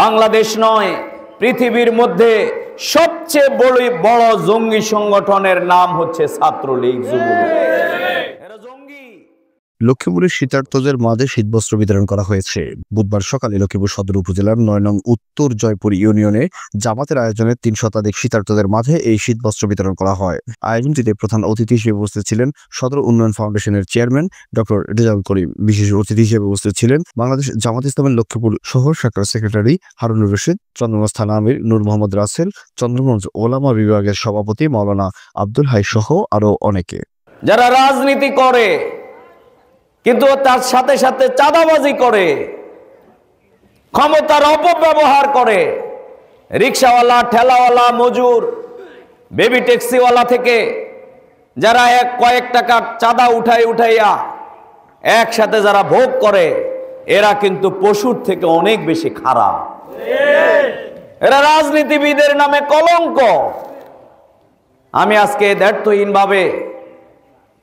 বাংলাদেশ নয়, পৃথিবীর মধ্যে সবচেয়ে বড় জঙ্গি সংগঠনের নাম হচ্ছে ছাত্রলীগ, যুবলীগ। এরা জঙ্গি। লক্ষ্মীপুরের শীতার্তদের মাঝে শীতবস্ত্র বিতরণ করা হয়েছে। বুধবার সকালে লক্ষ্মীপুর সদর উপজেলার ৯ নং উত্তর জয়পুর ইউনিয়নে জামাতের আয়োজনে ৩ শতাধিক শীতার্তদের মাঝে এই শীতবস্ত্র বিতরণ করা হয়। আয়োজনটিতে প্রধান অতিথি হিসেবে উপস্থিত ছিলেন সদর উন্নয়ন ফাউন্ডেশনের চেয়ারম্যান ডক্টর রেজাউল করিম। বিশেষ অতিথি হিসেবে উপস্থিত ছিলেন বাংলাদেশ জামাত ইসলামের লক্ষ্মীপুর শহর শাখার সেক্রেটারি হারুনুর রশিদ, চন্দ্রগঞ্জ থানা আমির নূর মোহাম্মদ রাসেল, চন্দ্রগঞ্জ ওলামা বিভাগের সভাপতি মাওলানা আব্দুল হাই সহ আরো অনেকে। যারা রাজনীতি করে কিন্তু তার সাথে সাথে চাঁদাবাজি করে, ক্ষমতার অপব্যবহার করে, রিক্সাওয়ালা, ঠেলাওয়ালা, মজুর, বেবি ট্যাক্সিওয়ালা থেকে যারা কয়েক টাকা চাঁদা উঠাইয়া একসাথে যারা ভোগ করে, এরা কিন্তু পশুর থেকে অনেক বেশি খারাপ। এরা রাজনীতিবিদের নামে কলঙ্ক। আমি আজকে দ্ব্যর্থহীনভাবে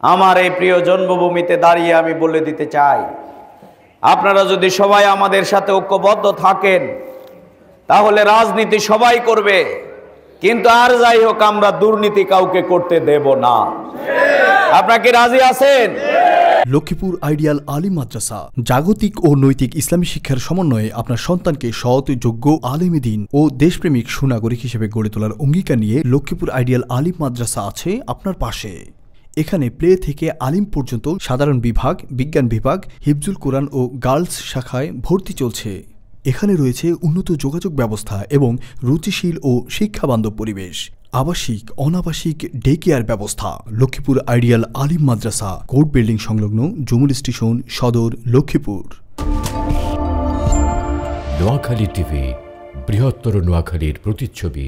আমার এই প্রিয় জন্মভূমিতে দাঁড়িয়ে আমি বলে দিতে চাই, আপনারা যদি সবাই আমাদের সাথে ঐক্যবদ্ধ থাকেন তাহলে রাজনীতি সবাই করবে, কিন্তু আর যাই হোক আমরা দুর্নীতি কাউকে করতে দেব না। আপনারা কি রাজি আছেন? লক্ষ্মীপুর আইডিয়াল আলিম মাদ্রাসা জাগতিক ও নৈতিক ইসলামী শিক্ষার সমন্বয়ে আপনার সন্তানকে সৎ, যোগ্য, আলেমে দ্বীন ও দেশপ্রেমিক সুনাগরিক হিসেবে গড়ে তোলার অঙ্গীকার নিয়ে লক্ষ্মীপুর আইডিয়াল আলিম মাদ্রাসা আছে আপনার পাশে। এখানে প্লে থেকে আলিম পর্যন্ত সাধারণ বিভাগ, বিজ্ঞান বিভাগ, হিফজুল কোরআন ও গার্লস শাখায় ভর্তি চলছে। এখানে রয়েছে উন্নত যোগাযোগ ব্যবস্থা এবং রুচিশীল ও শিক্ষাবান্ধব পরিবেশ, আবাসিক, অনাবাসিক ডে কেয়ার ব্যবস্থা। লক্ষ্মীপুর আইডিয়াল আলিম মাদ্রাসা, কোর্ট বিল্ডিং সংলগ্ন, জুমুল স্টেশন, সদর, লক্ষ্মীপুর। নোয়াখালী টিভি, বৃহত্তর নোয়াখালীর প্রতিচ্ছবি।